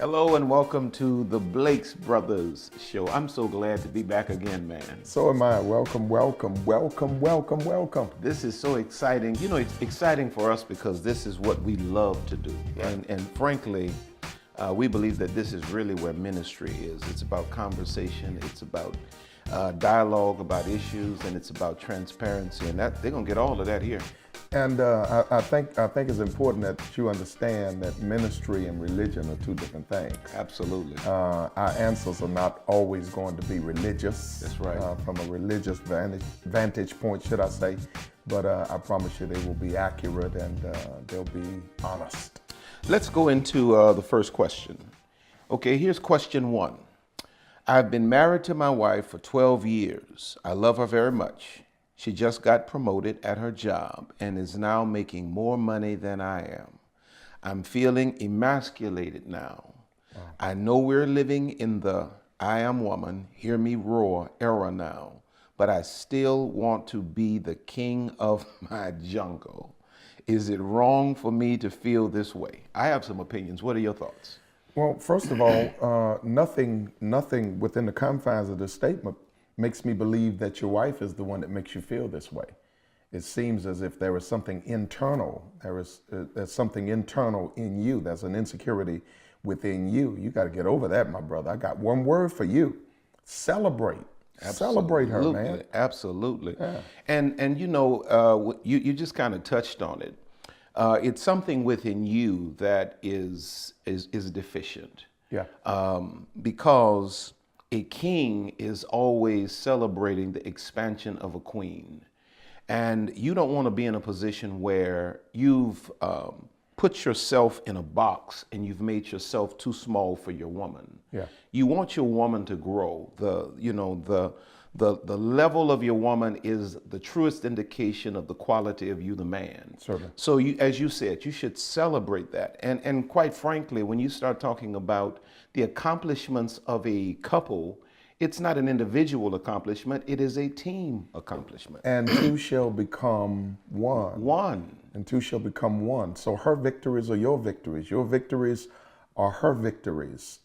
Hello and welcome to the Blake's Brothers show. I'm so glad to be back again, man. So am I. Welcome, welcome, welcome, welcome, welcome. This is so exciting. You know, it's exciting for us because this is what we love to do. Right. And frankly, we believe that this is really where ministry is. It's about conversation, it's about dialogue about issues, and it's about transparency. And that they're gonna get all of that here. And I think it's important that you understand that ministry and religion are two different things. Absolutely. Our answers are not always going to be religious. That's right. From a religious vantage point, should I say. But I promise you they will be accurate and they'll be honest. Let's go into the first question. Okay, here's question one. I've been married to my wife for 12 years. I love her very much. She just got promoted at her job and is now making more money than I am. I'm feeling emasculated now. I know we're living in the I am woman, hear me roar era now, but I still want to be the king of my jungle. Is it wrong for me to feel this way? I have some opinions. What are your thoughts? Well, first of all, nothing within the confines of this statement makes me believe that your wife is the one that makes you feel this way. It seems as if there is something internal. There's something internal in you. There's an insecurity within you. You got to get over that, my brother. I got one word for you. Celebrate. Celebrate her, man. Absolutely. Yeah. And you know, you just kind of touched on it. It's something within you that is deficient. Yeah. Because a king is always celebrating the expansion of a queen. And you don't want to be in a position where you've put yourself in a box and you've made yourself too small for your woman. Yeah. You want your woman to grow. The level of your woman is the truest indication of the quality of you, the man. Certainly. So you, as you said, you should celebrate that. And quite frankly, when you start talking about the accomplishments of a couple, it's not an individual accomplishment, it is a team accomplishment. And two shall become one. One. And two shall become one. So her victories are your victories. Your victories are her victories.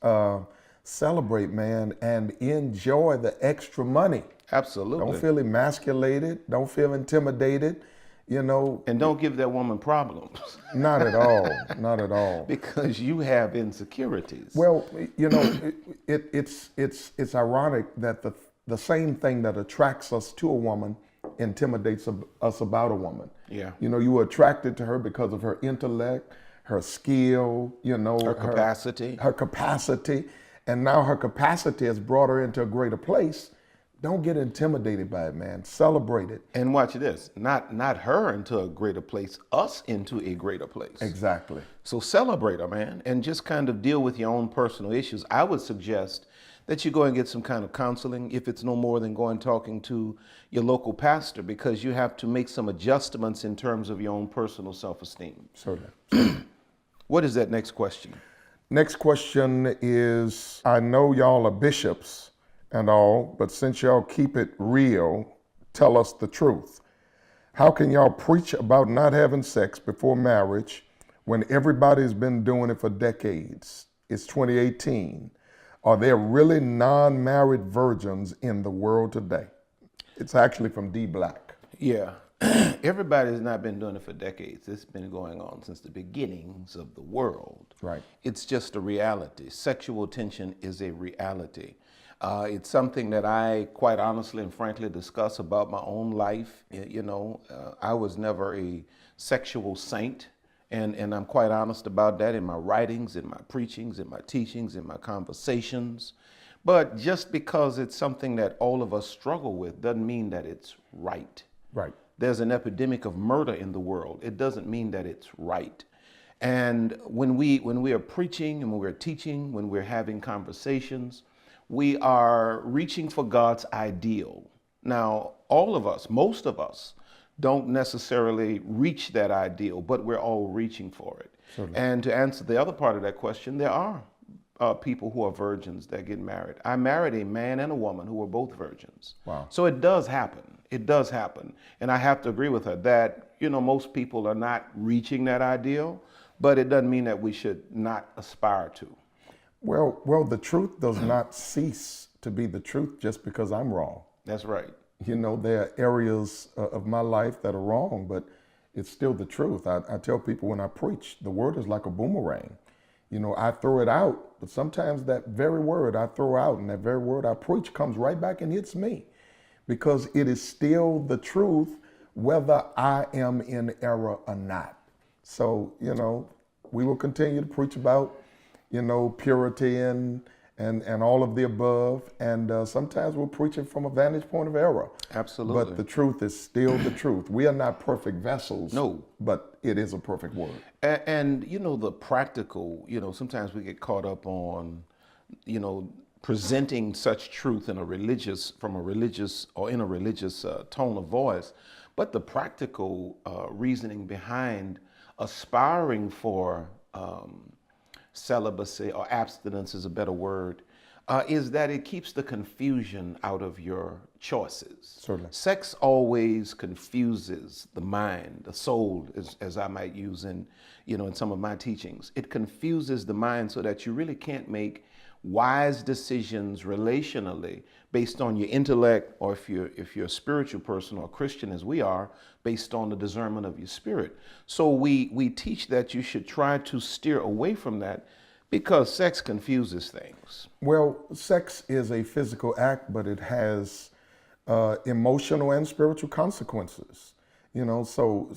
Celebrate, man, and enjoy the extra money. Absolutely. Don't feel emasculated. Don't feel intimidated. You know. And don't give that woman problems. Not at all. Not at all. Because you have insecurities. Well, you know, it's ironic that the same thing that attracts us to a woman intimidates us about a woman. Yeah. You know, you were attracted to her because of her intellect, her skill, you know, her capacity. Her capacity. And now her capacity has brought her into a greater place. Don't get intimidated by it, man. Celebrate it. And watch this. Not her into a greater place, us into a greater place. Exactly. So celebrate her, man, and just kind of deal with your own personal issues. I would suggest that you go and get some kind of counseling, if it's no more than going talking to your local pastor, because you have to make some adjustments in terms of your own personal self-esteem. Certainly. What is that next question? Next question is, I know y'all are bishops and all, but since y'all keep it real, tell us the truth. How can y'all preach about not having sex before marriage when everybody's been doing it for decades? It's 2018. Are there really non-married virgins in the world today? It's actually from D. Black. Yeah. Everybody's not been doing it for decades. It's been going on since the beginnings of the world. Right. It's just a reality. Sexual tension is a reality. It's something that I quite honestly and frankly discuss about my own life. You know, I was never a sexual saint, and I'm quite honest about that in my writings, in my preachings, in my teachings, in my conversations. But just because it's something that all of us struggle with doesn't mean that it's right. Right. There's an epidemic of murder in the world. It doesn't mean that it's right. And when we are preaching and when we're teaching, when we're having conversations, we are reaching for God's ideal. Now, all of us, most of us, don't necessarily reach that ideal, but we're all reaching for it. Certainly. And to answer the other part of that question, there are people who are virgins that get married. I married a man and a woman who were both virgins. Wow. So it does happen. It does happen. And I have to agree with her that, you know, most people are not reaching that ideal, but it doesn't mean that we should not aspire to. Well, the truth does not cease to be the truth just because I'm wrong. That's right. You know, there are areas of my life that are wrong, but it's still the truth. I tell people when I preach, the word is like a boomerang. You know, I throw it out, but sometimes that very word I throw out and that very word I preach comes right back and hits me because it is still the truth, whether I am in error or not. So, you know, we will continue to preach about, you know, purity and all of the above. And sometimes we'll preach it from a vantage point of error. Absolutely. But the truth is still the truth. We are not perfect vessels. No. But it is a perfect word. And you know, the practical, you know, sometimes we get caught up on, you know, presenting such truth in a religious, from a religious or in a religious tone of voice. But the practical reasoning behind aspiring for celibacy or abstinence is a better word, is that it keeps the confusion out of your choices. Certainly. Sex always confuses the mind, the soul, as I might use in, you know, in some of my teachings. It confuses the mind so that you really can't make wise decisions relationally based on your intellect, or if you're a spiritual person or a Christian as we are, based on the discernment of your spirit. So we teach that you should try to steer away from that because sex confuses things. Well, sex is a physical act, but it has emotional and spiritual consequences. You know, so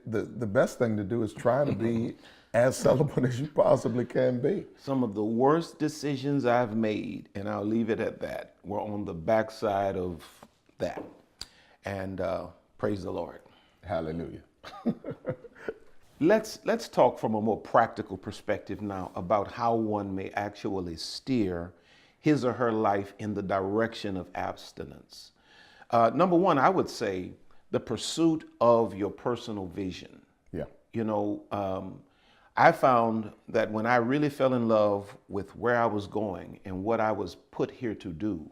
the best thing to do is try to be as celibate as you possibly can be. Some of the worst decisions I've made, and I'll leave it at that, were on the backside of that. And praise the Lord. Hallelujah. Let's talk from a more practical perspective now about how one may actually steer his or her life in the direction of abstinence. Number one, I would say the pursuit of your personal vision. Yeah. You know, I found that when I really fell in love with where I was going and what I was put here to do,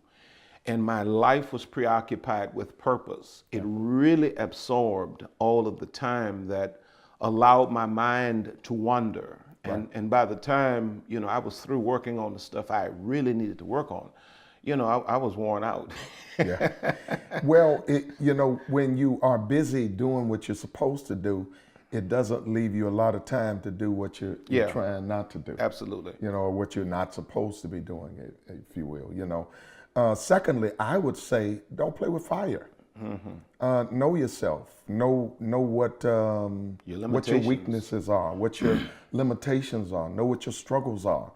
and my life was preoccupied with purpose, it really absorbed all of the time that allowed my mind to wander. And by the time, you know, I was through working on the stuff I really needed to work on, you know, I was worn out. Yeah. Well, you know, when you are busy doing what you're supposed to do, it doesn't leave you a lot of time to do what you're trying not to do. Absolutely. You know, or what you're not supposed to be doing, if you will, you know. Secondly, I would say don't play with fire. Mm-hmm. Know yourself. Know what your weaknesses are, what your limitations are. Know what your struggles are.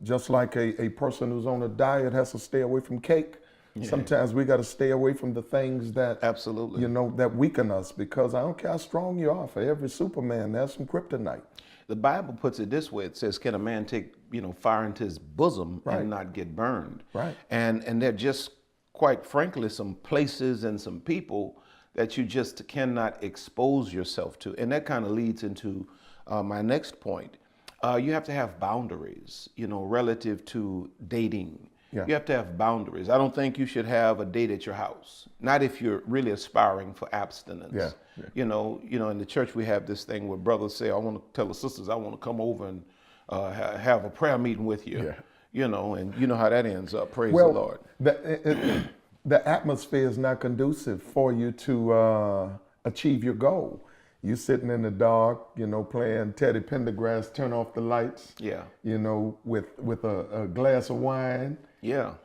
Just like a person who's on a diet has to stay away from cake. Yeah. Sometimes we got to stay away from the things that, absolutely, you know, that weaken us, because I don't care how strong you are. For every Superman, there's some kryptonite. The Bible puts it this way. It says, can a man take, you know, fire into his bosom and not get burned? Right. And they're just, quite frankly, some places and some people that you just cannot expose yourself to. And that kind of leads into my next point. You have to have boundaries, you know, relative to dating. Yeah. You have to have boundaries. I don't think you should have a date at your house. Not if you're really aspiring for abstinence. Yeah. Yeah. You know, in the church we have this thing where brothers say, I want to tell the sisters, I want to come over and have a prayer meeting with you. Yeah. You know, and you know how that ends up. Praise the Lord. The atmosphere is not conducive for you to achieve your goal. You sitting in the dark, you know, playing Teddy Pendergrass, turn off the lights. Yeah. You know, with a glass of wine. Yeah.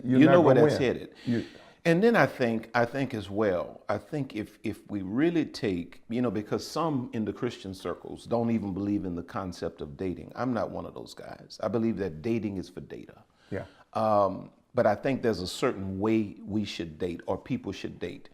You know where that's headed. And then I think as well, I think if we really take, you know, because some in the Christian circles don't even believe in the concept of dating. I'm not one of those guys. I believe that dating is for data. Yeah. But I think there's a certain way we should date, or people should date.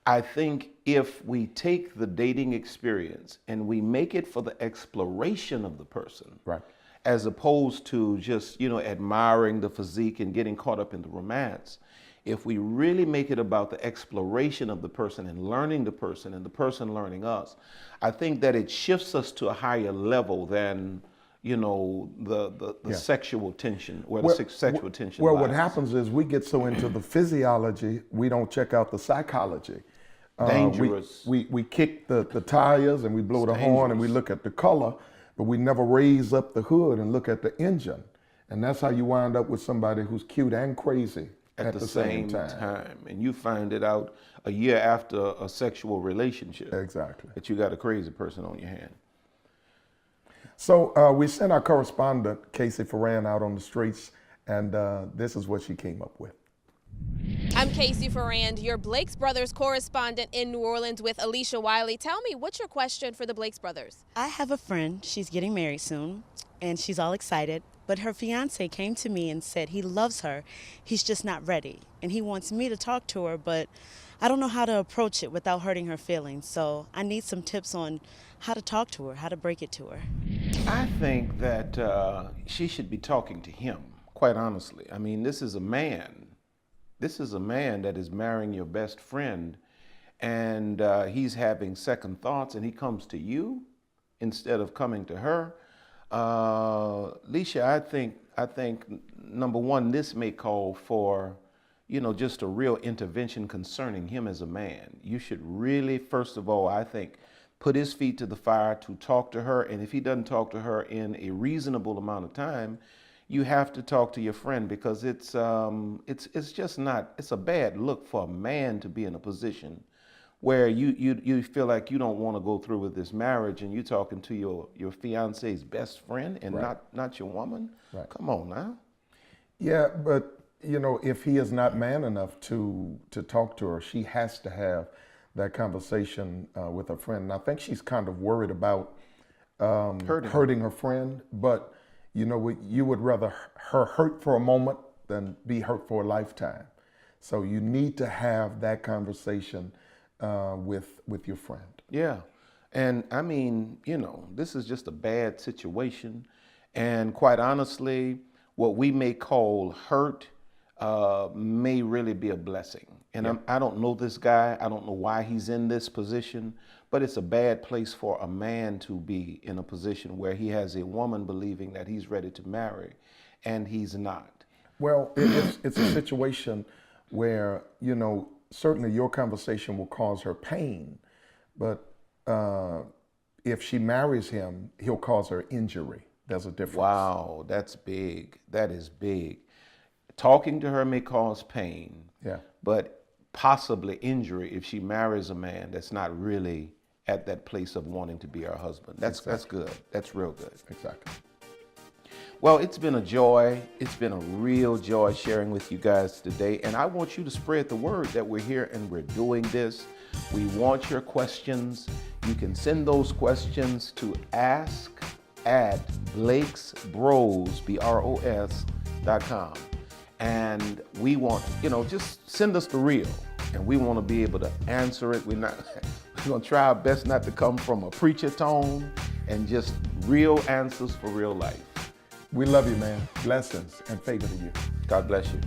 I think if we take the dating experience and we make it for the exploration of the person, right, as opposed to just, you know, admiring the physique and getting caught up in the romance, if we really make it about the exploration of the person and learning the person and the person learning us, I think that it shifts us to a higher level than, you know, the sexual tension, where the sexual tension lies. What happens is we get so into the physiology, we don't check out the psychology. Dangerous. We kick the tires and we blow the horn and we look at the color, but we never raise up the hood and look at the engine. And that's how you wind up with somebody who's cute and crazy at the same time. And you find it out a year after a sexual relationship. Exactly. That you got a crazy person on your hand. So we sent our correspondent, Casey Ferran, out on the streets, and this is what she came up with. I'm Casey Ferrand, your Blake's Brothers correspondent in New Orleans with Alicia Wiley. Tell me, what's your question for the Blake's Brothers? I have a friend, she's getting married soon, and she's all excited, but her fiance came to me and said he loves her, he's just not ready, and he wants me to talk to her, but I don't know how to approach it without hurting her feelings, so I need some tips on how to talk to her, how to break it to her. I think that she should be talking to him, quite honestly. I mean, this is a man. This is a man that is marrying your best friend, and he's having second thoughts, and he comes to you instead of coming to her. Alicia, I think number one, this may call for, just a real intervention concerning him as a man. You should really, first of all, I think, put his feet to the fire to talk to her, and if he doesn't talk to her in a reasonable amount of time, you have to talk to your friend, because it's just not, it's a bad look for a man to be in a position where you feel like you don't want to go through with this marriage, and you're talking to your fiance's best friend and Right. not your woman. Right. Come on now. Yeah, but if he is not man enough to talk to her, she has to have that conversation with her friend. And I think she's kind of worried about hurting her friend, but you would rather her hurt for a moment than be hurt for a lifetime. So you need to have that conversation with your friend. Yeah. And I mean, this is just a bad situation. And quite honestly, what we may call hurt may really be a blessing. And Yeah. I don't know this guy. I don't know why he's in this position, but it's a bad place for a man to be in a position where he has a woman believing that he's ready to marry and he's not. Well, it's a situation where, certainly your conversation will cause her pain, but if she marries him, he'll cause her injury. There's a difference. Wow, that's big. That is big. Talking to her may cause pain, Yeah. but possibly injury if she marries a man that's not really at that place of wanting to be her husband. That's good. That's real good. Exactly. Well, it's been a joy. It's been a real joy sharing with you guys today. And I want you to spread the word that we're here and we're doing this. We want your questions. You can send those questions to ask@BlakesBros, BROS.com. And we want, just send us the real. And we want to be able to answer it. We're going to try our best not to come from a preacher tone, and just real answers for real life. We love you, man. Blessings and favor to you. God bless you.